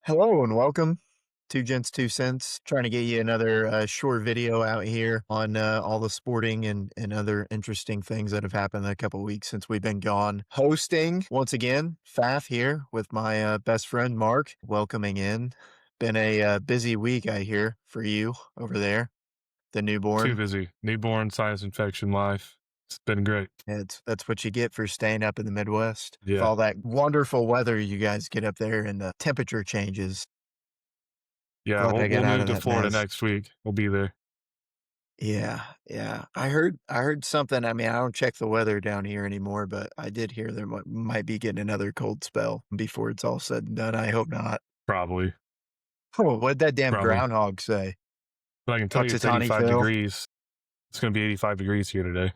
Hello and welcome to Gents Two Cents. Trying to get you another short video out here on all the sporting and other interesting things that have happened in a couple weeks since we've been gone. Hosting once again, Faf here with my best friend Mark. Welcoming in. Been a busy week, I hear, for you over there, the Too newborn. busy. Newborn, sinus infection, life. It's been great. That's what you get for staying up in the Midwest. With Yeah. all that wonderful weather you guys get up there and the temperature changes. Yeah. Glad We'll, I got we'll out move of to that Florida mess. next week. We'll be there. Yeah, yeah. I heard something. I mean, I don't check the weather down here anymore, but I did hear there might be getting another cold spell before it's all said and done. I hope not. Probably. Oh, what'd that damn Probably. groundhog say? But I can tell you it's Puxatawny 85 Phil? degrees. It's going to be 85 degrees here today.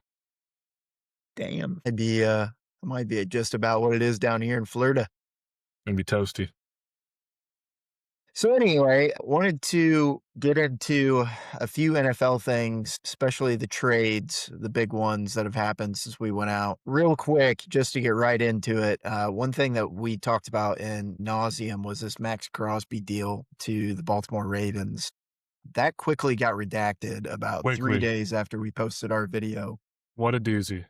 Damn. It might be just about what it is down here in Florida. Going to be toasty. So anyway, wanted to get into a few NFL things, especially the trades, the big ones that have happened since we went out. Real quick, just to get right into it, one thing that we talked about in nauseum was this Max Crosby deal to the Baltimore Ravens. That quickly got redacted about 3 Quickly. days after we posted our video. What a doozy.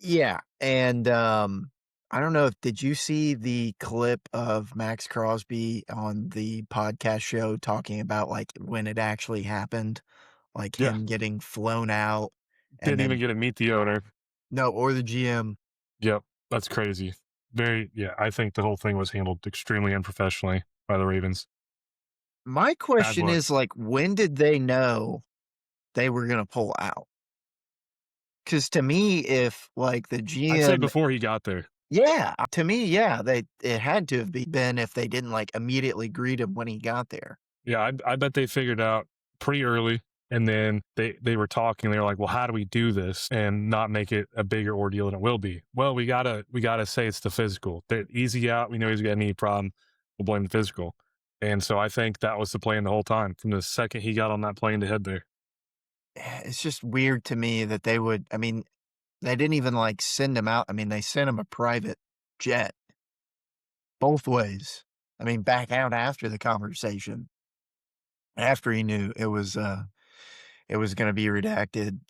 Yeah, and, I don't know if did you see the clip of Max Crosby on the podcast show talking about, like, when it actually happened? Like, Yeah. him getting flown out and Didn't even then get to meet the owner. no, or the GM. Yep. That's crazy. Yeah. I think the whole thing was handled extremely unprofessionally by the Ravens. My Bad question look. is, like, when did they know they were gonna pull out? Because to me, if, like, the I'd say GM before he got there. yeah, to me, yeah, it had to have been if they didn't, like, immediately greet him when he got there. Yeah, I bet they figured out pretty early, and then they were talking. They were like, "Well, how do we do this and not make it a bigger ordeal than it will be?" Well, we gotta say it's the physical. The easy out. We know he's got a knee problem. We'll blame the physical. And so I think that was the plan the whole time from the second he got on that plane to head there. It's just weird to me that they would I mean, they didn't even, like, send him out. I mean, they sent him a private jet both ways. I mean, back out after the conversation, after he knew it was gonna be redacted.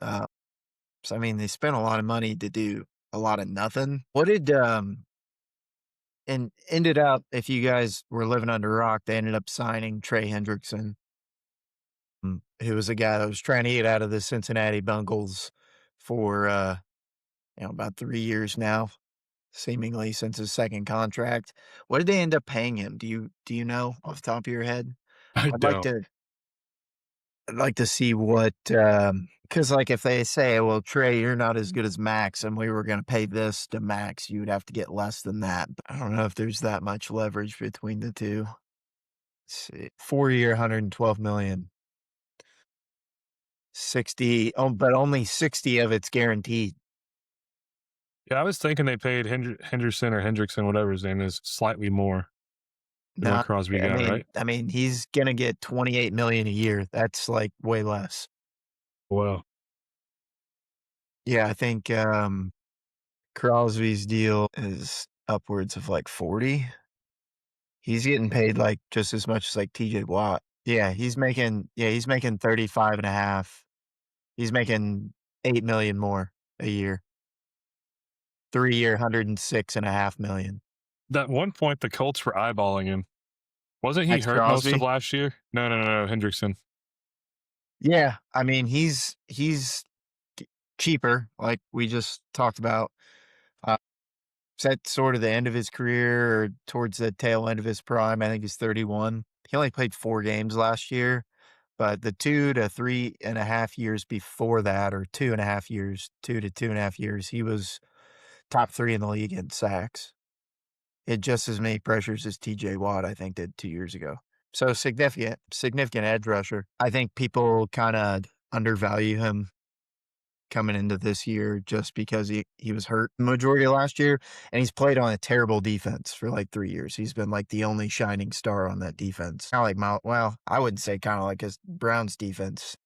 So, I mean, they spent a lot of money to do a lot of nothing. What did, and ended up if you guys were living under a rock, they ended up signing Trey Hendrickson, who was a guy that was trying to get out of the Cincinnati Bengals for, about 3 years now, seemingly since his second contract. What did they end up paying him? Do you know off the top of your head? I I'd like don't. to I'd like to see what, because like, if they say, "Well, Trey, you're not as good as Max, and we were gonna pay this to Max," you would have to get less than that. But I don't know if there's that much leverage between the 2. Let's see. 4-year, 112,000,000. 60 oh, but only 60 of it's guaranteed. Yeah, I was thinking they paid Henderson or Hendrickson, whatever his name is, slightly more than what Not Crosby I got. mean Right? I mean, he's gonna get 28,000,000 a year. That's, like, way less. Well, Yeah, I think, Crosby's deal is upwards of, like, 40. He's getting paid, like, just as much as, like, TJ Watt. He's making 35 and a half. He's making 8,000,000 more a year. 3-year, 106.5 million. that one point the Colts were eyeballing him. Wasn't he Max hurt most of Crosby? last year? No, Hendrickson. Yeah, I mean, he's ch cheaper, like we just talked about. Uh, it's at sort of the end of his career or towards the tail end of his prime. I think he's 31. He only played 4 games last year, but the 2 to 3.5 years before that, or 2.5 years, 2 to 2.5 years, he was top 3 in the league in sacks. He had just as many pressures as TJ Watt, I think, did 2 years ago. So significant edge rusher. I think people kinda undervalue him coming into this year just because he was hurt the majority of last year, and he's played on a terrible defense for, like, 3 years. He's been, like, the only shining star on that defense. Kinda like I wouldn't say kinda like his Browns defense.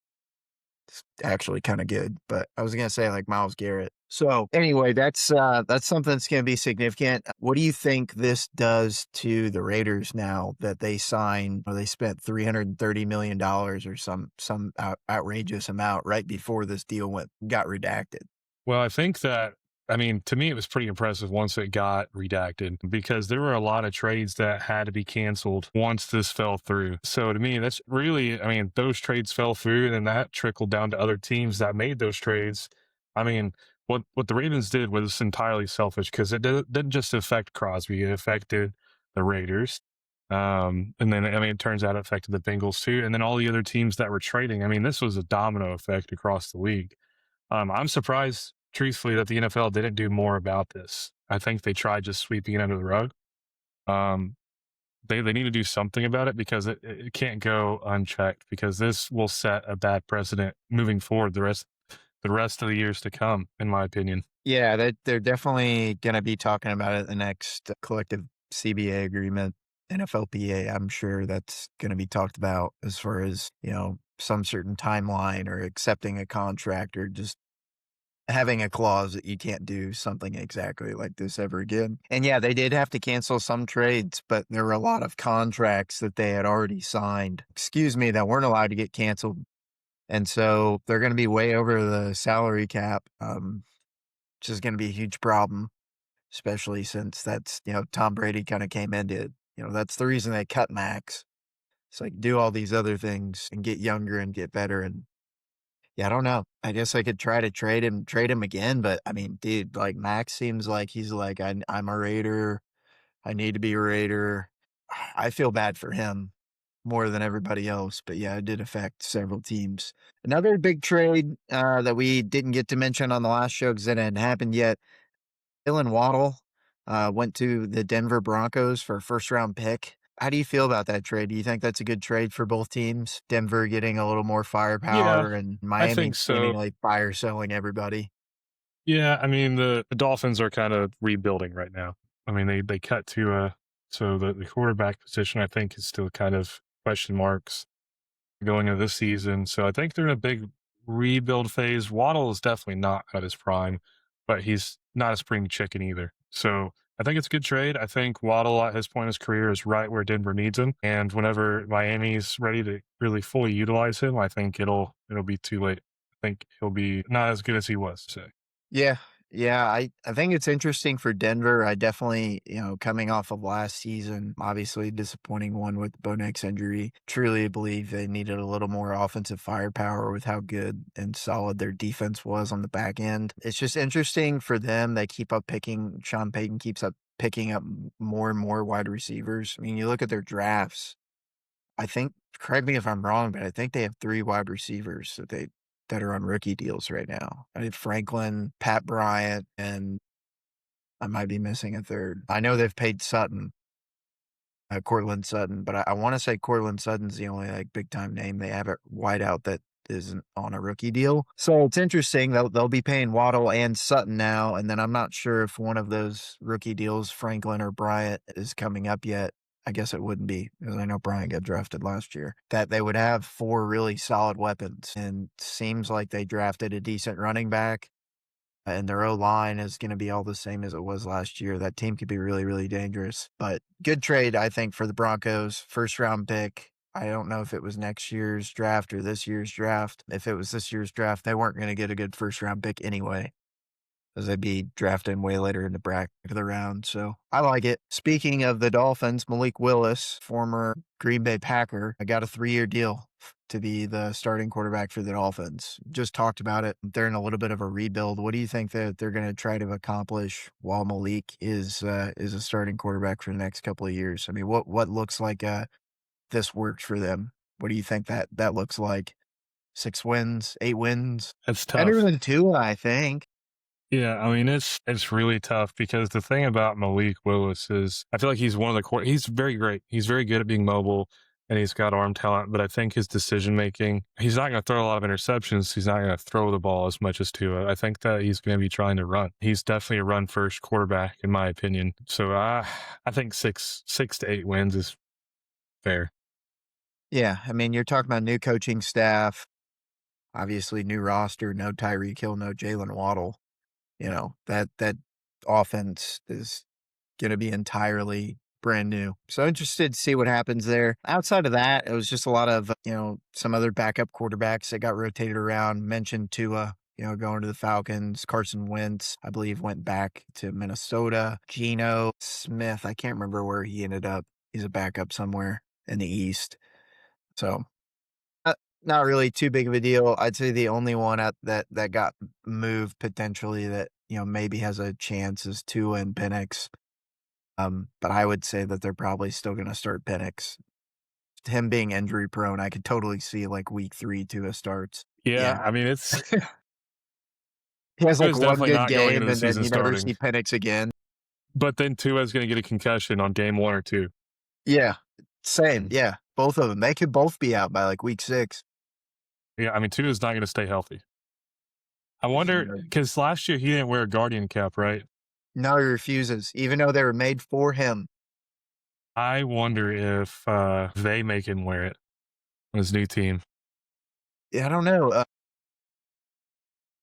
It's actually kind of good, but I was gonna say like Miles Garrett. So anyway, that's something that's gonna be significant. What do you think this does to the Raiders now that they signed or they spent $330 million or some outrageous amount right before this deal went got redacted? Well, I think that, I mean, to me, it was pretty impressive once it got redacted because there were a lot of trades that had to be canceled once this fell through. So to me, that's really, I mean, those trades fell through and then that trickled down to other teams that made those trades. I mean, what the Ravens did was entirely selfish because didn't just affect Crosby, it affected the Raiders. And then, I mean, it turns out it affected the Bengals too. And then all the other teams that were trading. I mean, this was a domino effect across the league. I'm surprised, truthfully, that the NFL didn't do more about this. I think they tried just sweeping it under the rug. Um, they need to do something about it because it can't go unchecked because this will set a bad precedent moving forward the rest of the years to come, in my opinion. Yeah, they're definitely gonna be talking about it in the next collective CBA agreement, NFLPA. I'm sure that's gonna be talked about as far as, some certain timeline or accepting a contract or just having a clause that you can't do something exactly like this ever again. And yeah, they did have to cancel some trades, but there were a lot of contracts that they had already signed, excuse me, that weren't allowed to get canceled. And so they're going to be way over the salary cap, which is going to be a huge problem, especially since that's, Tom Brady kind of came into it. That's the reason they cut Max. It's like do all these other things and get younger and get better. And yeah, I don't know. I guess I could try to trade him again, but I mean, dude, like Max seems like he's like, I'm a Raider. I need to be a Raider. I feel bad for him more than everybody else, but yeah, it did affect several teams. Another big trade that we didn't get to mention on the last show because it hadn't happened yet. Jalen Waddle went to the Denver Broncos for a first round pick. How do you feel about that trade? Do you think that's a good trade for both teams? Denver getting a little more Yeah, firepower and I Miami think so. seemingly fire selling everybody. Yeah, I mean the Dolphins are kind of rebuilding right now. I mean they cut to so the quarterback position I think is still kind of question marks going into this season. So I think they're in a big rebuild phase. Waddle is definitely not at his prime, but he's not a spring chicken either. So I think it's a good trade. I think Waddle at his point in his career is right where Denver needs him. And whenever Miami's ready to really fully utilize him, I think it'll be too late. I think he'll be not as good as he was, say. Yeah. Yeah, I think it's interesting for Denver. I definitely, coming off of last season, obviously disappointing one with the Bo Nix injury, truly believe they needed a little more offensive firepower with how good and solid their defense was on the back end. It's just interesting for them. They keep up picking, Sean Payton keeps up picking up more and more wide receivers. I mean, you look at their drafts, I think, correct me if I'm wrong, but I think they have 3 wide receivers that are on rookie deals right now. I have Franklin, Pat Bryant, and I might be missing a 3rd. I know they've paid Sutton, Courtland Sutton, but I wanna say Courtland Sutton's the only, like, big time name they have at wideout that isn't on a rookie deal. So it's interesting, they'll be paying Waddle and Sutton now, and then I'm not sure if one of those rookie deals, Franklin or Bryant, is coming up yet. I guess it wouldn't be, because I know Bryant got drafted last year. That they would have 4 really solid weapons, and seems like they drafted a decent running back and their O-line is gonna be all the same as it was last year. That team could be really, really dangerous, but good trade, I think, for the Broncos. First round pick. I don't know if it was next year's draft or this year's draft. If it was this year's draft, they weren't gonna get a good first round pick anyway, as they'd be drafting way later in the bracket of the round. So I like it. Speaking of the Dolphins, Malik Willis, former Green Bay Packer, I got a 3-year deal to be the starting quarterback for the Dolphins. Just talked about it. They're in a little bit of a rebuild. What do you think that they're going to try to accomplish while Malik is a starting quarterback for the next couple of years? I mean, what looks like this works for them? What do you think that looks like? 6 wins, 8 wins, It's better tough. than 2, I think. Yeah, I mean it's really tough because the thing about Malik Willis is I feel like he's one of the core. He's very great. He's very good at being mobile and he's got arm talent. But I think his decision making, he's not going to throw a lot of interceptions. He's not going to throw the ball as much as Tua. I think that he's going to be trying to run. He's definitely a run first quarterback in my opinion. So I think six to 8 wins is fair. Yeah, I mean, you're talking about new coaching staff. obviously new roster, no Tyreek Hill, no Jalen Waddle. That offense is gonna be entirely brand new. So interested to see what happens there. Outside of that, it was just a lot of, some other backup quarterbacks that got rotated around. Mentioned Tua, going to the Falcons. Carson Wentz, I believe, went back to Minnesota. Geno Smith, I can't remember where he ended up. He's a backup somewhere in the East. So not really too big of a deal. I'd say the only one that got moved potentially that, maybe has a chance is Tua and Penix. But I would say that they're probably still gonna start Penix. Him being injury prone, I could totally see like week 3 Tua starts. Yeah, Yeah. I mean, it's He has like Tua's one definitely good not going into game the and then season you never starting, see Penix again. but then Tua's going to get a concussion on game 1 or 2. Yeah. Same. Yeah. Both of them. They could both be out by like week 6. Yeah, I mean, Tua's not going to stay healthy. I wonder Yeah. because last year he didn't wear a Guardian cap, right? No, he refuses, even though they were made for him. I wonder if they make him wear it on his new team. Yeah, I don't know.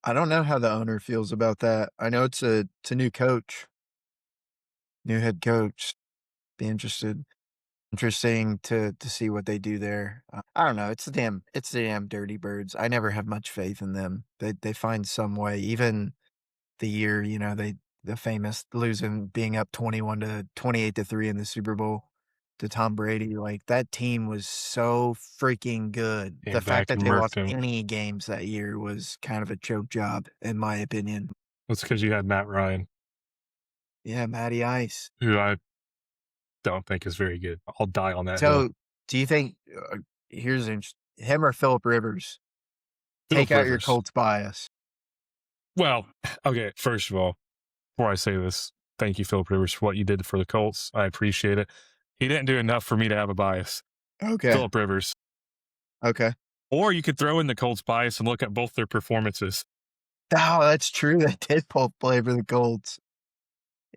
I don't know how the owner feels about that. I know it's a new coach, new head coach. Be interesting to see what they do there. I don't know. It's the damn Dirty Birds. I never have much faith in them. They find some way. Even the year, the famous losing, being up 21 to 28 to 3 in the Super Bowl to Tom Brady. Like that team was so freaking good. The Came fact back that and they murked lost him. any games that year was kind of a choke job, in my opinion. That's because you had Matt Ryan, Yeah, Matty Ice. who I don't think is very good. I'll die on that hill. So, do you think here's him or Philip Rivers? Take Philip out your Rivers. Colts bias. Well, okay, first of all, before I say this, thank you, Philip Rivers, for what you did for the Colts. I appreciate it. He didn't do enough for me to have a bias. Okay. Philip Rivers. Okay. Or you could throw in the Colts bias and look at both their performances. Oh, that's true. They did both play for the Colts.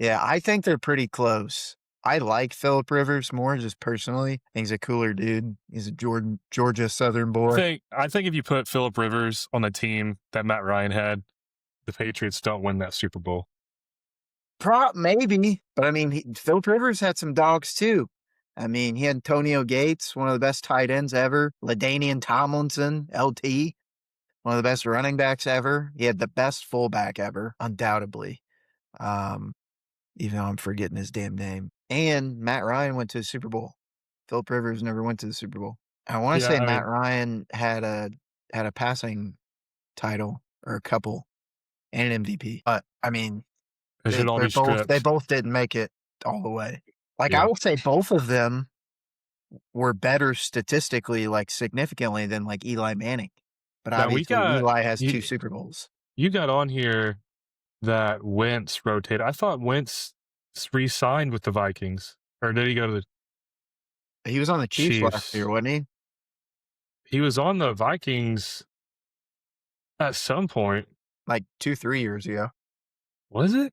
Yeah, I think they're pretty close. I like Philip Rivers more just personally. I think he's a cooler dude. He's a Georgia Southern boy. I think if you put Philip Rivers on the team that Matt Ryan had, the Patriots don't win that Super Bowl. Maybe, but I mean, Philip Rivers had some dogs too. I mean, he had Antonio Gates, one of the best tight ends ever. LaDainian Tomlinson, LT, one of the best running backs ever. He had the best fullback ever, undoubtedly. Um, Even though I'm forgetting his damn name. And Matt Ryan went to the Super Bowl. Philip Rivers never went to the Super Bowl. I want to Yeah, say I Matt mean, Ryan had a passing title or a couple and an MVP. But I mean, it should all they're be both they stripped. both didn't make it all the way. Like I Yeah. will say both of them were better statistically, like significantly than like Eli Manning. But Now obviously Eli has 2 you Super Bowls. you got on here that Wentz rotated. I thought Wentz re-signed with the Vikings, or did he go to the He was on the Chiefs last Chiefs? year, wasn't he? He was on the Vikings at some point. Like 2, 3 years ago. Was it?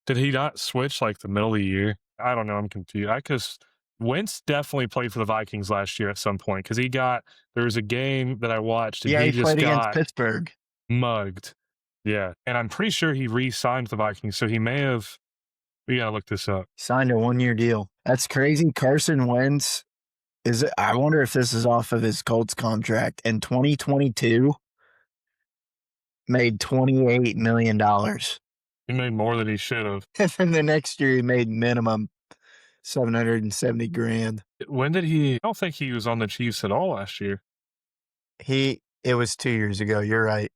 Did he not switch like the middle of the year? I don't know. I'm confused. Because Wentz definitely played for the Vikings last year at some point because there was a game that I watched and Yeah, he he just played against got Pittsburgh. mugged. Yeah. And I'm pretty sure he re signed with the Vikings. So he may have, we got to look this up. Signed a 1-year deal. That's crazy. Carson Wentz I wonder if this is off of his Colts contract. In 2022, made $28 million. He made more than he should have. And then the next year, he made minimum 770 grand. When did he? I don't think he was on the Chiefs at all last year. It was 2 years ago. You're right.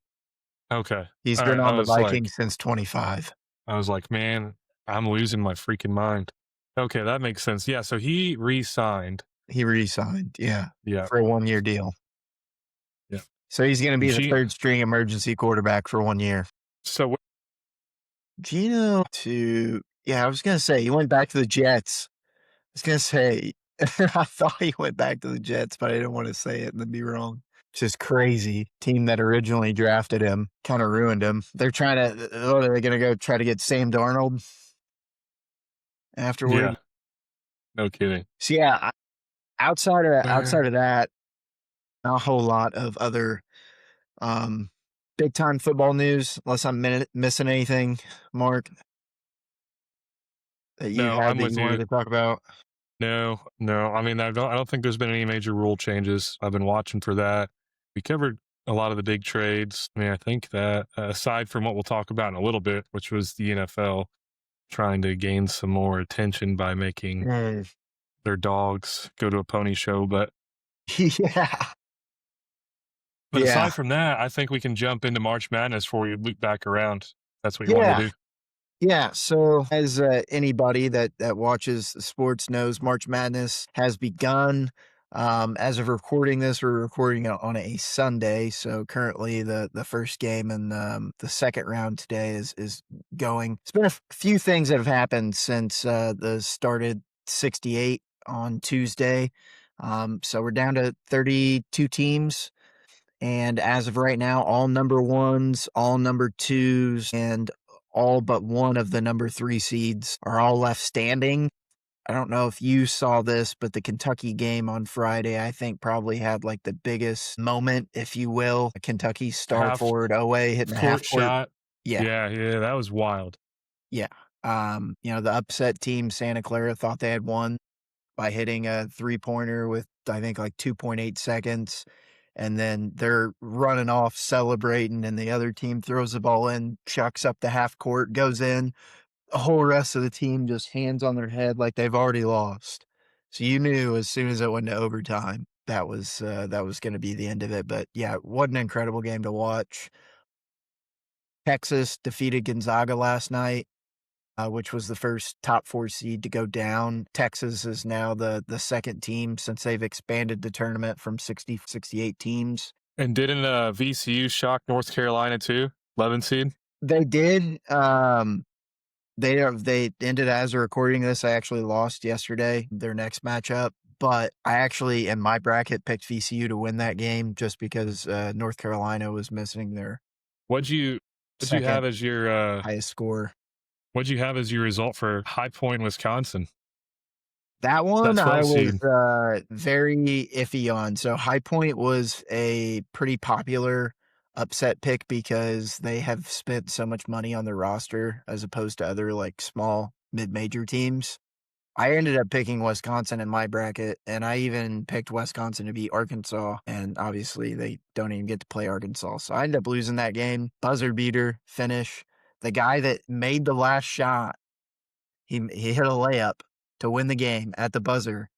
Okay. He's All been right. on the Vikings since 25. I was like, man, I'm losing my freaking mind. Okay, that makes sense. Yeah, so he re-signed. He re-signed, yeah, Yeah, for a 1-year deal. yeah. So he's going to be the G- third string emergency quarterback for 1 year. so Geno I was going to say, he went back to the Jets. I was going to say, I thought he went back to the Jets, but I didn't want to say it and then be wrong. It's just crazy. Team that originally drafted him kind of ruined him. They're trying to, what are they going to go try to get Sam Darnold afterward? yeah, no kidding. So yeah, outside Where? of that, not a whole lot of other Big time football news, unless I'm missing anything, Mark, that you No, had I'm that with you wanted you. to talk about. No, no. I mean, I don't think there's been any major rule changes. I've been watching for that. We covered a lot of the big trades. I mean, I think that aside from what we'll talk about in a little bit, which was the NFL trying to gain some more attention by making Mm. their dogs go to a pony show, Yeah. but Yeah. aside from that, I think we can jump into March Madness before we loop back around. That's what you wanted Yeah. to do. Yeah, so as anybody that watches sports knows, March Madness has begun. As of recording this, we're recording it on a Sunday, so currently the first game and the second round today is going. It's been a few things that have happened since the started 68 on Tuesday. So we're down to 32 teams. And as of right now, all number ones, all number twos, and all but one of the number three seeds are all left standing. I don't know if you saw this, but the Kentucky game on Friday, I think probably had like the biggest moment, if you will. Kentucky star Half forward Owe hitting the half court court. shot. Yeah. Yeah, yeah, that was wild. Yeah. The upset team, Santa Clara, thought they had won by hitting a three-pointer with, I think, like 2.8 seconds, and then they're running off celebrating, and the other team throws the ball in, chucks up the half court, goes in. The whole rest of the team just hands on their head like they've already lost. So you knew as soon as it went to overtime that was gonna be the end of it, but yeah, what an incredible game to watch. Texas defeated Gonzaga last night, which was the first top four seed to go down. Texas is now the second team since they've expanded the tournament from 68 teams. And didn't VCU shock North Carolina too? 11 seed. They did. They ended as a recording this. I actually lost yesterday, their next matchup. But I actually, in my bracket, picked VCU to win that game just because North Carolina was missing their What'd you what'd you second have as your highest score. what'd you have as your result for High Point, Wisconsin? That That one I 12 was seed. very iffy on. So High Point was a pretty popular upset pick because they have spent so much money on their roster as opposed to other like small mid-major teams. I ended up picking Wisconsin in my bracket, and I even picked Wisconsin to beat Arkansas, and obviously they don't even get to play Arkansas. So I ended up losing that game. Buzzer beater finish. The guy that made the last shot, he hit a layup to win the game at the buzzer,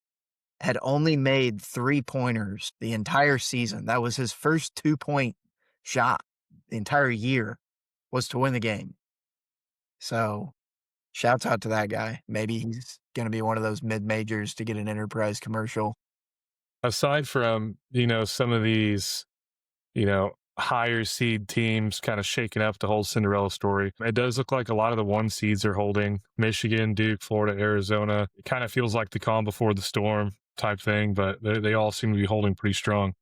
had only made 3-pointers the entire season. That was his first 2-point shot the entire year was to win the game. So shouts out to that guy. Maybe he's going to be one of those mid-majors to get an Enterprise commercial. Aside from, some of these, higher seed teams kind of shaking up the whole Cinderella story, it does look like a lot of the one seeds are holding. Michigan, Duke, Florida, Arizona. It kind of feels like the calm before the storm type thing, but they all seem to be holding pretty strong.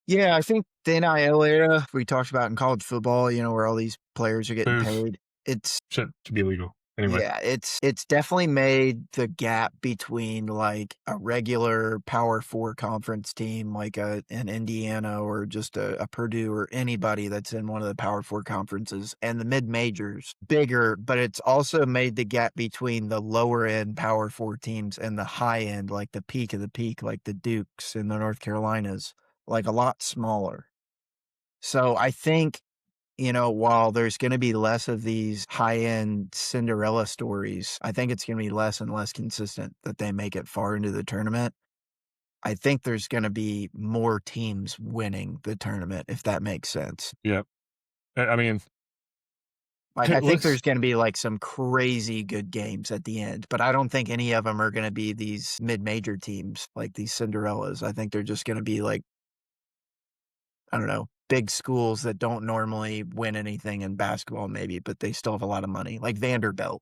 Yeah, I think the NIL era we talked about in college football, where all these players are getting Move paid. It's shit to be legal. Anyway, Yeah, it's definitely made the gap between like a regular Power Four conference team, like an Indiana or just a Purdue or anybody that's in one of the Power Four conferences, and the mid majors bigger. But it's also made the gap between the lower end Power Four teams and the high end, like the peak of the peak, like the Dukes and the North Carolinas, like a lot smaller. So I think, while there's going to be less of these high end Cinderella stories, I think it's going to be less and less consistent that they make it far into the tournament. I think there's going to be more teams winning the tournament, if that makes sense. yeah. I mean, Like, I it think looks there's going to be like some crazy good games at the end, but I don't think any of them are going to be these mid major teams like these Cinderellas. I think they're just going to be like, I don't know, big schools that don't normally win anything in basketball, maybe, but they still have a lot of money, like Vanderbilt.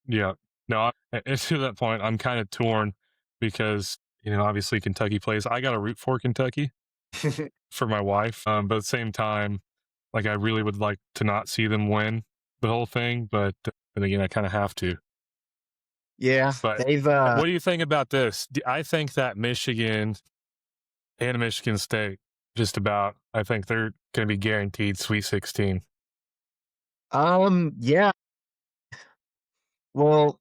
yeah. No, it's to that point. I'm kind of torn because, obviously Kentucky plays. I got to root for Kentucky for my wife. But at the same time, like I really would like to not see them win the whole thing. But again, I kind of have to. Yeah, But they've what do you think about this? I think that Michigan and Michigan State just about. I think they're going to be guaranteed Sweet 16. Yeah. Well,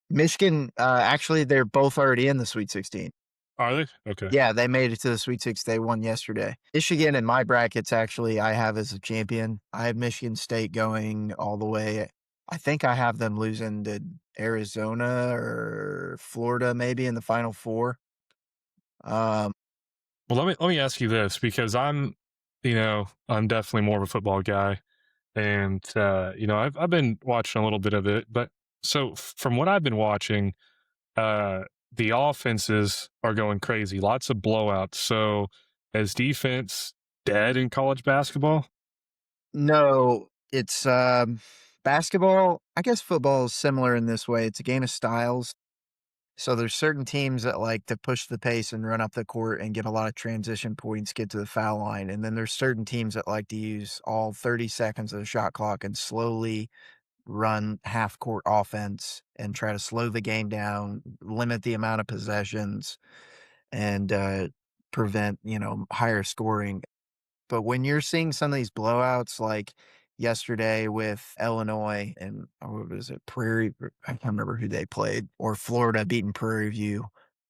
Michigan, actually, they're both already in the Sweet 16. Are they? Okay. Yeah, they made it to the Sweet Six. They won yesterday. Michigan in my brackets, actually, I have as a champion. I have Michigan State going all the way. I think I have them losing to Arizona or Florida, maybe in the Final Four. Um, Well, let me ask you this because I'm definitely more of a football guy, and I've been watching a little bit of it, but from what I've been watching, uh, the offenses are going crazy, lots of blowouts. So, is defense dead in college basketball? no, it's basketball. I guess football is similar in this way. It's a game of styles. So there's certain teams that like to push the pace and run up the court and get a lot of transition points, get to the foul line. And then there's certain teams that like to use all 30 seconds of the shot clock and slowly run half court offense and try to slow the game down, limit the amount of possessions, and prevent, higher scoring. But when you're seeing some of these blowouts, like yesterday with Illinois and what was it, I can't remember who they played, or Florida beating Prairie View,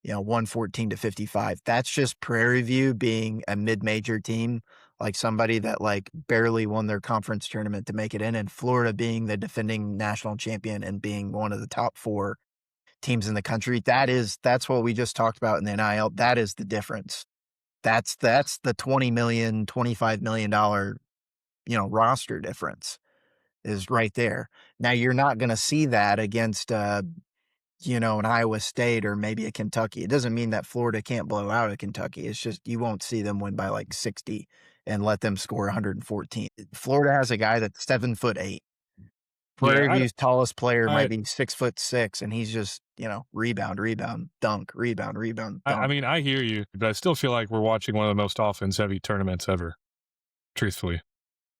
114-55. That's just Prairie View being a mid-major team, like somebody that like barely won their conference tournament to make it in, and Florida being the defending national champion and being one of the top four teams in the country. That's what we just talked about in the NIL. That is the difference. That's the 20 million, $25 million, roster difference is right there. Now you're not going to see that against, an Iowa State or maybe a Kentucky. It doesn't mean that Florida can't blow out a Kentucky. It's just you won't see them win by like 60 and let them score 114. Florida has a guy that's 7'8". Yeah, Prairie View's tallest player might I, be 6'6", and he's just, rebound, rebound, dunk, rebound, rebound, I dunk. mean, I hear you, but I still feel like we're watching one of the most offense-heavy tournaments ever. Truthfully,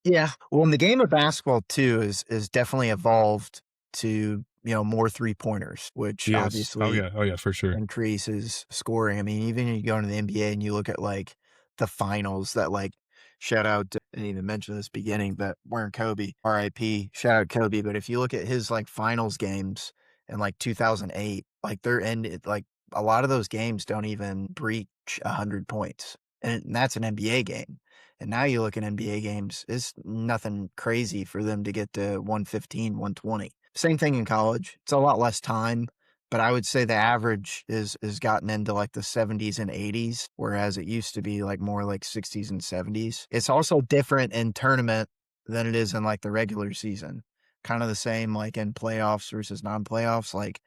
Yeah. Well, and the game of basketball too is definitely evolved to, more three-pointers, which yes. obviously Oh yeah, for sure. increases scoring. I mean, even when you go into the NBA and you look at like the finals that like shout out to, I didn't even mention this beginning, but wearing Kobe, RIP, shout out Kobe. But if you look at his like finals games in like 2008, like they're ended like a lot of those games don't even breach 100 points. And that's an NBA game. And now you look at NBA games, it's nothing crazy for them to get to 115, 120. Same thing in college. It's a lot less time, but I would say the average is gotten into like the 70s and 80s, whereas it used to be like more like 60s and 70s. It's also different in tournament than it is in like the regular season. Kind of the same like in playoffs versus non-playoffs. Like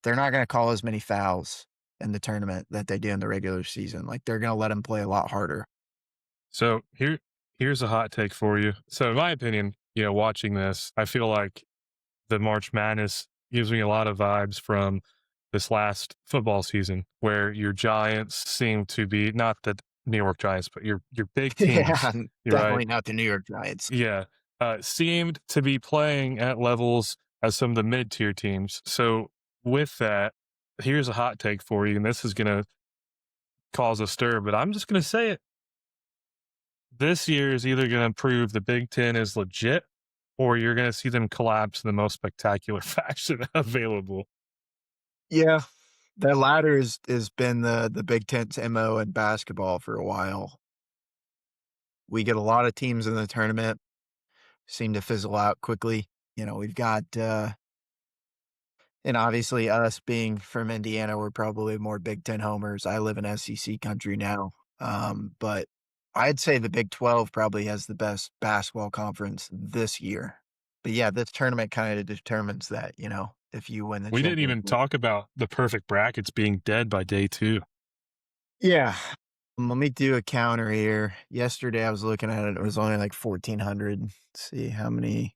they're not going to call as many fouls in the tournament that they do in the regular season. Like they're going to let them play a lot harder. So here's a hot take for you. So in my opinion, watching this, I feel like the March Madness gives me a lot of vibes from this last football season where your Giants seem to be not the New York Giants, but your big Yeah, teams, you're right. definitely not the New York Giants. Yeah. Seemed to be playing at levels as some of the mid-tier teams. So with that, here's a hot take for you, and this is gonna cause a stir, but I'm just gonna say it. This year is either going to prove the Big Ten is legit or you're going to see them collapse in the most spectacular fashion available. Yeah, that latter has been the Big Ten's MO in basketball for a while. We get a lot of teams in the tournament, seem to fizzle out quickly. We've got, and obviously us being from Indiana, we're probably more Big Ten homers. I live in SEC country now. But I'd say the Big 12 probably has the best basketball conference this year. But yeah, this tournament kind of determines that, if you win the We didn't even championship. talk about the perfect brackets being dead by day two. Yeah. Let me do a counter here. Yesterday I was looking at it. It was only like 1,400. Let's see how many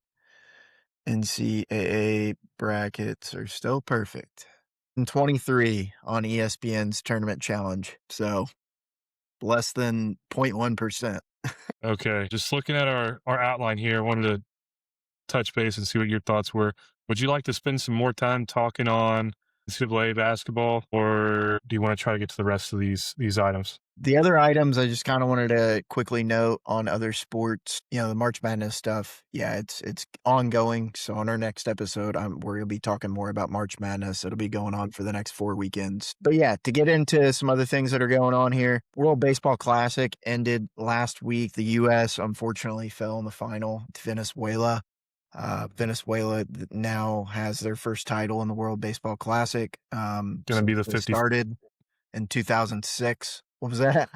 NCAA brackets are still perfect. And 23 on ESPN's tournament challenge. So less than 0.1%. Okay. Just looking at our outline here, I wanted to touch base and see what your thoughts were. Would you like to spend some more time talking on NCAA basketball, or do you want to try to get to the rest of these items? The other items I just kinda wanted to quickly note on other sports, the March Madness stuff, yeah, it's ongoing, so on our next episode, we're gonna be talking more about March Madness. It'll be going on for the next 4 weekends. But yeah, to get into some other things that are going on here, World Baseball Classic ended last week. The US unfortunately fell in the final to Venezuela. Venezuela now has their first title in the World Baseball Classic, Going to be since the they 50. started in 2006. What was that?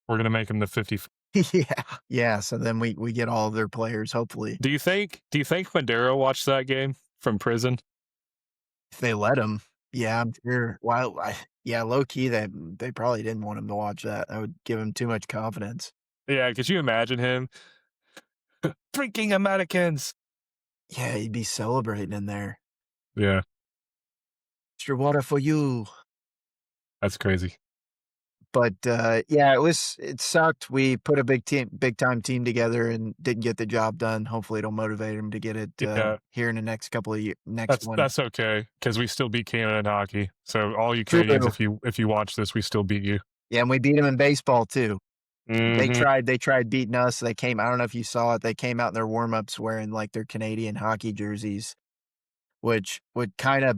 We're going to make them the 50. Yeah. Yeah, so then we get all of their players, hopefully, Do you think Madero watched that game from prison? if they let him. Yeah, I'm sure. Well, yeah, low key, they probably didn't want him to watch that. That would give him too much confidence. Yeah, could you imagine him? Freaking Americans. Yeah, he'd be celebrating in there. Yeah, "Extra water for you." that's crazy. But, yeah, it sucked. We put a big time team together and didn't get the job done. Hopefully, it'll motivate him to get it, Yeah, here in the next couple of years. Next that's one. that's okay because we still beat Canada in hockey. So all you Canadians, True. if you watch this, we still beat you. Yeah, and we beat 'em in baseball too. Hmm. They tried beating us. I don't know if you saw it, they came out in their warm-ups wearing, like, their Canadian hockey jerseys, which would kinda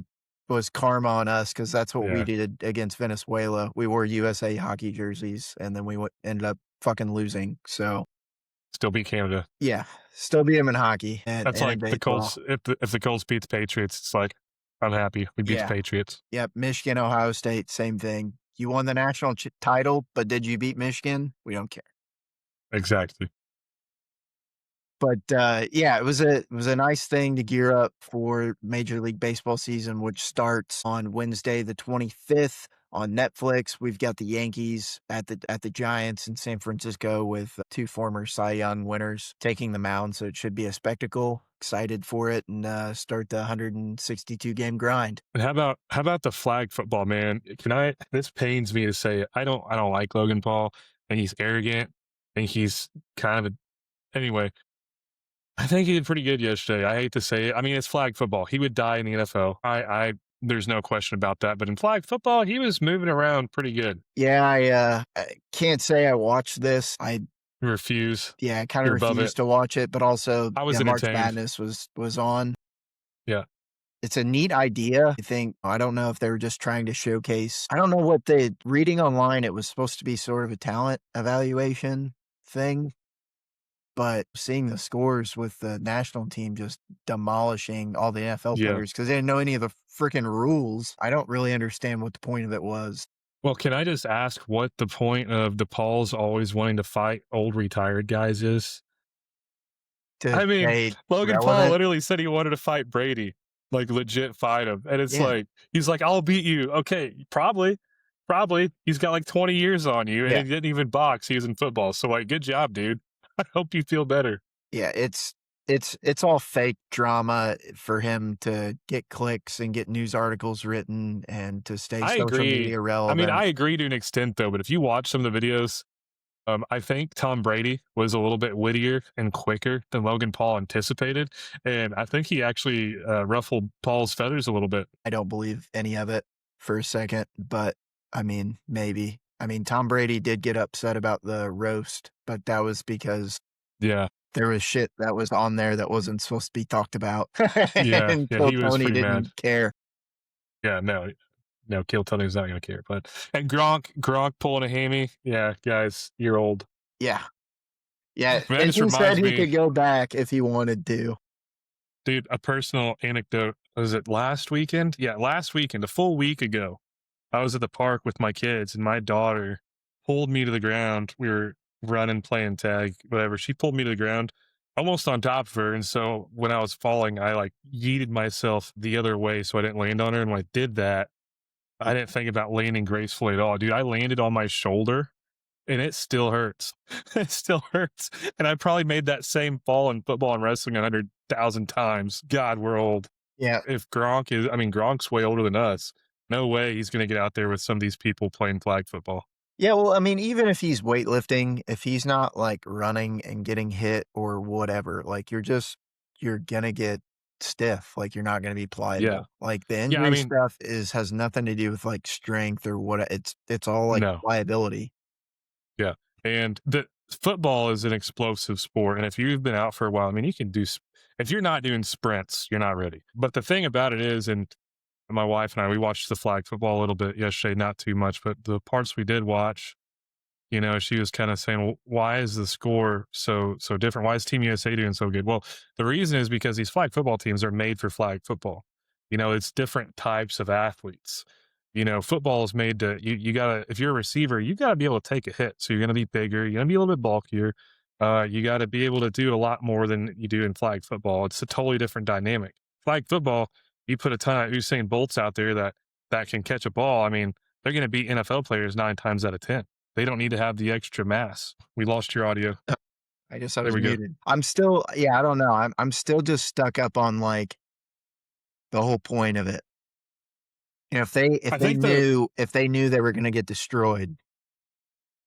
was karma on us because that's what we Yeah, did against Venezuela. We wore USA hockey jerseys, and then we ended up fucking losing, so, still beat Canada. yeah, still beat 'em in hockey That's and in like the baseball. Colts. If the Colts beat the Patriots, it's like I'm happy we beat the Yeah. Patriots. Yep, Michigan, Ohio State, same thing. You won the national title, but did you beat Michigan? We don't care. Exactly. But, yeah, it was a nice thing to gear up for Major League Baseball season, which starts on Wednesday the 25th on Netflix. We've got the Yankees at the Giants in San Francisco with 2 former Cy Young winners taking the mound, so it should be a spectacle. Excited for it and, start the 162 game grind. And how about the flag football, man? Can I? This pains me to say it. I don't like Logan Paul, and he's arrogant, and he's kind of anyway. I think he did pretty good yesterday. I hate to say it. I mean, it's flag football. He would die in the NFL. There's no question about that. But in flag football, he was moving around pretty good. Yeah, I can't say I watched this. Refuse. Yeah, I kinda You're above it. refused to watch it, but also, I was yeah, March entertained. Madness was on. Yeah. It's a neat idea. I don't know if they were just trying to showcase I don't know what they reading online, it was supposed to be sort of a talent evaluation thing, but seeing the scores with the national team just demolishing all the NFL Yeah. players because they didn't know any of the freaking rules, I don't really understand what the point of it was. Well, can I just ask what the point of the Pauls always wanting to fight old retired guys is? To I mean, stay Logan Paul relevant. literally said he wanted to fight Brady, like legit fight him. And it's Yeah, like, he's like, I'll beat you. Okay, probably. Probably. He's got like 20 years on you and yeah. he didn't even box. He was in football. So, like, good job, dude. I hope you feel better. Yeah, it's all fake drama for him to get clicks and get news articles written and to stay I social agree. media I mean, I relevant. agree to an extent, though. But if you watch some of the videos, I think Tom Brady was a little bit wittier and quicker than Logan Paul anticipated. And I think he actually ruffled Paul's feathers a little bit. I don't believe any of it for a second, but I mean, maybe. I mean, Tom Brady did get upset about the roast, but that was because Yeah. there was shit that was on there that wasn't supposed to be talked about. Yeah. And Yeah. Kill He was Tony pretty mad. didn't care. Yeah. No, no, Kill Tony's not going to care. But, and Gronk pulling a hammy. Yeah. Guys, you're old. Yeah. Yeah, That and just he said reminds he me, could go back if he wanted to. dude, a personal anecdote. Was it last weekend? Yeah. Last weekend, a full week ago. I was at the park with my kids, and my daughter pulled me to the ground. We were running, playing tag, whatever. She pulled me to the ground, almost on top of her. And so when I was falling, I like yeeted myself the other way so I didn't land on her. And when I did that, I didn't think about landing gracefully at all. Dude, I landed on my shoulder and it still hurts. It still hurts. And I probably made that same fall in football and wrestling 100,000 times. God, we're old. Yeah. If Gronk's way older than us. No way he's going to get out there with some of these people playing flag football. Yeah, well, I mean, even if he's weightlifting, if he's not, like, running and getting hit or whatever, like, you're gonna get stiff, like, you're not gonna be Yeah. pliable. Like, the Yeah, I injury mean, stuff has nothing to do with, like, strength or what it's all, like, no. pliability. Yeah, and the football is an explosive sport, and if you've been out for a while, I mean, you can do if you're not doing sprints, you're not ready. But the thing about it is, and my wife and I, we watched the flag football a little bit yesterday, not too much, but the parts we did watch, she was kind of saying, well, "Why is the score so different? Why is Team USA doing so good?" Well, the reason is because these flag football teams are made for flag football. It's different types of athletes. Football is made to you gotta if you're a receiver, you gotta be able to take a hit. So you're gonna be bigger, you're gonna be a little bit bulkier. You gotta be able to do a lot more than you do in flag football. It's a totally different dynamic. Flag football, you put a ton of Usain Bolts out there that can catch a ball. I mean, they're gonna beat NFL players 9 times out of 10. They don't need to have the extra mass. We lost your audio. I guess I There was we go. muted. I'm still yeah, I don't know. I'm still just stuck up on, like, the whole point of it. If I they think the knew they were gonna get destroyed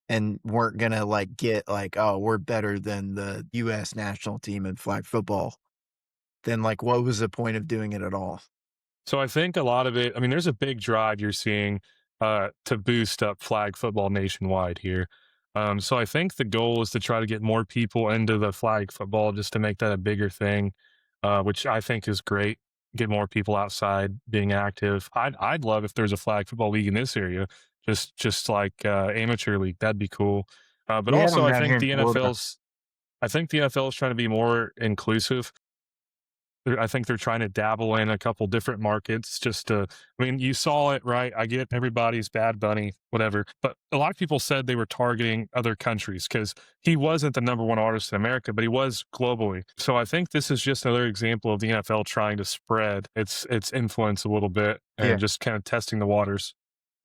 and weren't gonna, like, get, like, "Oh, we're better than the US national team in flag football," then, like, what was the point of doing it at all? So I think a lot of it, I mean, there's a big drive you're seeing to boost up flag football nationwide here. So I think the goal is to try to get more people into the flag football just to make that a bigger thing, which I think is great. Get more people outside being active. I'd love if there's a flag football league in this area, just like amateur league. That'd be cool. But They have also, them down here in Florida. I think the NFL is trying to be more inclusive. I think they're trying to dabble in a couple different markets just to, I mean, you saw it, right? I get everybody's Bad Bunny, whatever. But a lot of people said they were targeting other countries because he wasn't the number one artist in America, but he was globally. So I think this is just another example of the NFL trying to spread its influence a little bit Yeah, and just kind of testing the waters.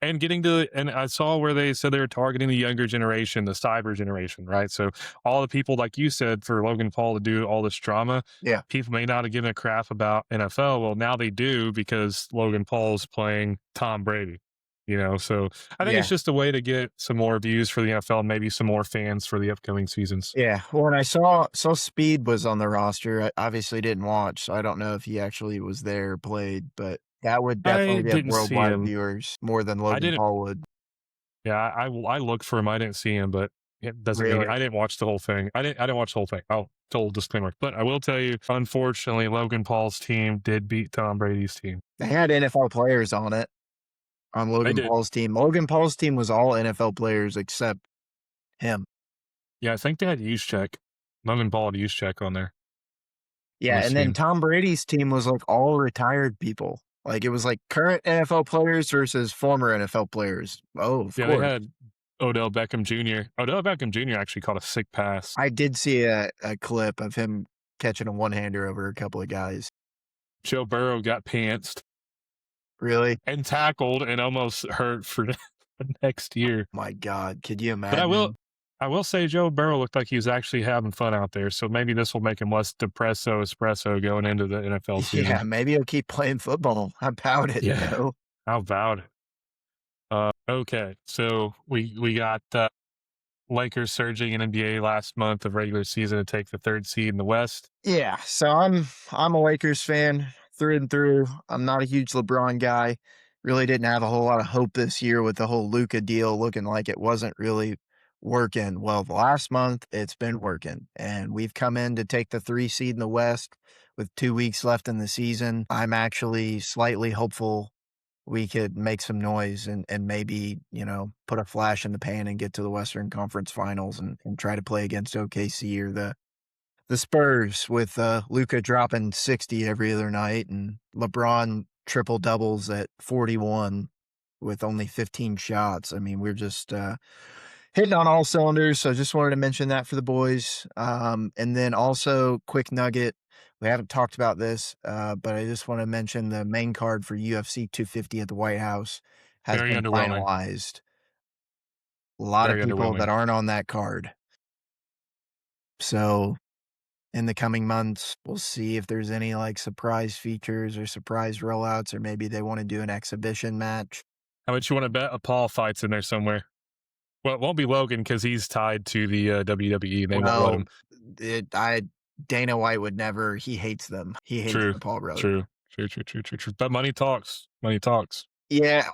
And getting to, and I saw where they said they were targeting the younger generation, the cyber generation, right? So all the people, like you said, for Logan Paul to do all this drama, yeah, people may not have given a crap about NFL. Well, now they do because Logan Paul's playing Tom Brady, So I think it's yeah, just a way to get some more views for the NFL and maybe some more fans for the upcoming seasons. yeah. Well, when I saw Speed was on the roster, I obviously didn't watch, so I don't know if he actually was there or played, but that would I definitely get didn't see worldwide him. viewers more than I Logan didn't. Paul would. Yeah, I looked for him. I didn't see him, but it doesn't mean Really? I didn't watch the whole thing. I didn't watch the whole thing. Oh, total disclaimer. But I will tell you, unfortunately, Logan Paul's team did beat Tom Brady's team. They had NFL players on it, on They Logan did. Paul's team. Logan Paul's team was all NFL players except him. Yeah, I think they had check. Logan Paul had check on there on Yeah, his and then team. Tom Brady's team was, like, all retired people. Like, it was, like, current NFL players versus former NFL players. Oh, of Yeah, they course. had Odell Beckham Jr. Odell Beckham Jr. actually caught a sick pass. I did see a clip of him catching a one-hander over a couple of guys. Joe Burrow got pantsed Really? and tackled and almost hurt for the next year. My god, could you But imagine? I will say Joe Burrow looked like he was actually having fun out there. So maybe this will make him less depresso espresso going into the NFL Yeah, season. maybe he'll keep playing football. How about it, Yeah. though? How about it? Okay. So we got Lakers surging in NBA last month of regular season to take the third seed in the West. Yeah, so I'm a Lakers fan through and through. I'm not a huge LeBron guy. Really didn't have a whole lot of hope this year with the whole Luka deal looking like it wasn't really working. Well, the last month it's been working, and we've come in to take the 3 seed in the West with 2 weeks left in the season. I'm actually slightly hopeful we could make some noise and maybe, put a flash in the pan and get to the Western Conference Finals and try to play against OKC or the Spurs with, Luka dropping 60 every other night and LeBron triple doubles at 41 with only 15 shots. I mean, we're just, hitting on all cylinders, so just wanted to mention that for the boys. And then also quick nugget, we haven't talked about this, but I just wanna mention the main card for UFC 250 at the White House has Very been underwhelming. finalized. A lot of Very people that underwhelming. aren't on that card. So in the coming months, we'll see if there's any, like, surprise features or surprise rollouts, or maybe they wanna do an exhibition match. How much you want to bet a Paul fights in there somewhere? Well, it won't be Logan because he's tied to the WWE and they won't let Well, him. it I Dana White would never. He hates them. He hates True, the Paul brothers. true, true, true, true, true, true. But money talks. Money talks. Yeah,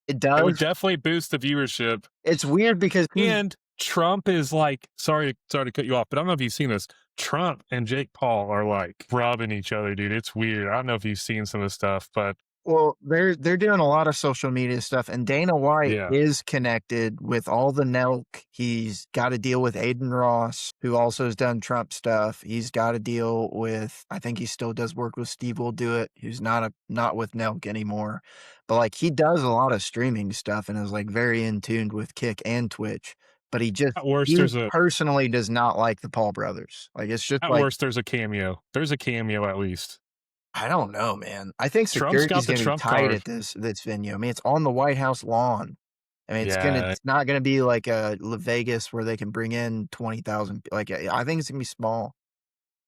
it It would does. definitely boost the viewership. It's weird because he's And Trump is like, sorry to cut you off, but I don't know if you've seen this. Trump and Jake Paul are like rubbing each other, dude. It's weird. I don't know if you've seen some of the stuff, but well, they're doing a lot of social media stuff, and Dana White yeah. is connected with all the Nelk. He's got to deal with Aiden Ross, who also has done Trump stuff. He's got to deal with. I think he still does work with Steve Will Do It, who's not with Nelk anymore, but like he does a lot of streaming stuff and is like very in tune with Kick and Twitch. But At worst, he personally does not like the Paul brothers. Like it's just like there's a cameo. There's a cameo at least. I don't know, man. I think Trump's security got is the gonna be Trump tight card. at this venue. I mean, it's on the White House lawn. I mean, Yeah, it's not gonna be like a Vegas where they can bring in 20,000. Like, I think it's gonna be small.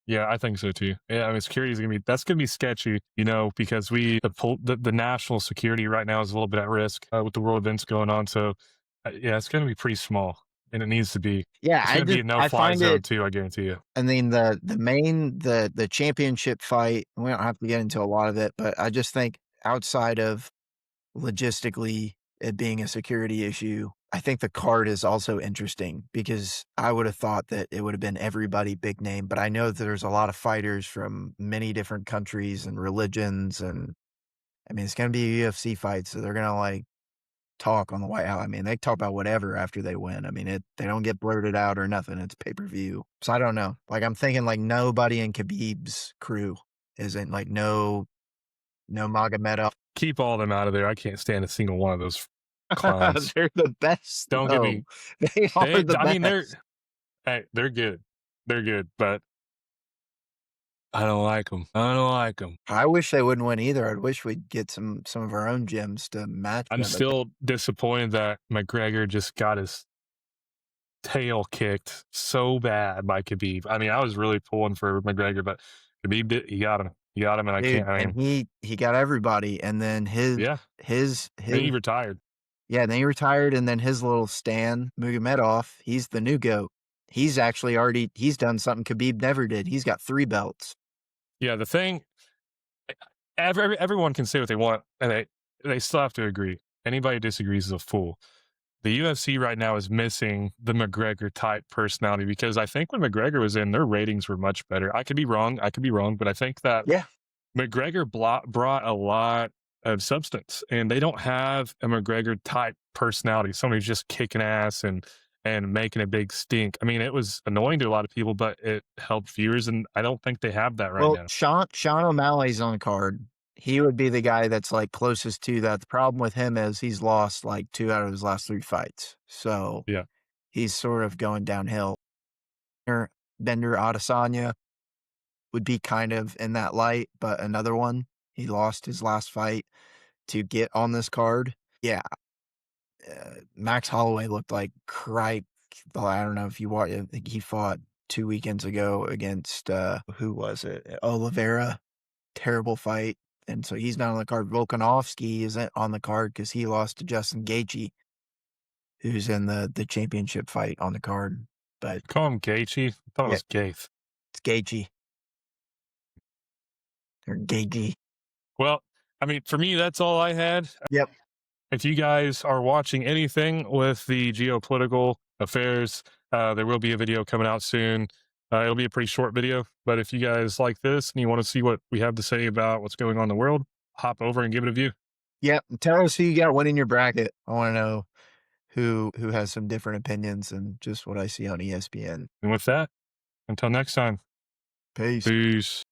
yeah, I think so too. Yeah, I mean, security is that's gonna be sketchy, because the national security right now is a little bit at risk with the world events going on. So, yeah, it's gonna be pretty small, and it needs to be. Yeah, It's gonna be a I no-fly find zone it. too. I guarantee you. I mean, the championship fight. We don't have to get into a lot of it, but I just think outside of logistically it being a security issue, I think the card is also interesting because I would have thought that it would have been everybody big name, but I know that there's a lot of fighters from many different countries and religions, and I mean, it's going to be a UFC fight, so they're going to like talk on the White House. I mean, they talk about whatever after they win. I mean, they don't get blurted out or nothing. It's pay-per-view. So I don't know. Like I'm thinking like nobody in Khabib's crew isn't like no Magomedov. Keep all of them out of there. I can't stand a single one of those clowns. They're the best, Don't get though. me. They are the I mean, best. they're good. They're good, but I don't like them. I don't like them. I wish they wouldn't win either. I wish we'd get some of our own gyms to match I'm them, but still disappointed that McGregor just got his tail kicked so bad by Khabib. I mean, I was really pulling for McGregor, but Khabib he got him. He got him, and I dude, can't. I and mean, he got everybody, and then yeah. his And he retired. yeah, then he retired, and then his little Stan Mugomedov, he's the new GOAT. He's actually he's done something Khabib never did. He's got 3 belts. Yeah, the thing. Everyone can say what they want, and they still have to agree. Anybody who disagrees is a fool. The UFC right now is missing the McGregor type personality because I think when McGregor was in, their ratings were much better. I could be wrong, but I think that Yeah. McGregor brought a lot of substance, and they don't have a McGregor type personality. Somebody who's just kicking ass and making a big stink. I mean, it was annoying to a lot of people, but it helped viewers, and I don't think they have that right Well, now. Sean O'Malley's on the card. He would be the guy that's, like, closest to that. The problem with him is he's lost, like, 2 out of his last 3 fights. So, Yeah. he's sort of going downhill. Bender Adesanya would be kind of in that light, but another one, he lost his last fight to get on this card. Yeah, Max Holloway looked like cripe. I don't know if you watched. I think he fought 2 weekends ago against, who was it? Oliveira. Terrible fight, and so he's not on the card. Volkanovski isn't on the card because he lost to Justin Gaethje, who's in the championship fight on the card. But Call him Gaethje. I thought it yeah, was Gaeth. it's Gaethje or Gaethje. Well, I mean, for me, that's all I had. Yep. If you guys are watching anything with the geopolitical affairs, there will be a video coming out soon. It'll be a pretty short video, but if you guys like this and you want to see what we have to say about what's going on in the world, hop over and give it a view. Yep. Tell us who you got winning your bracket. I want to know who has some different opinions than just what I see on ESPN. And with that, until next time, Peace. peace.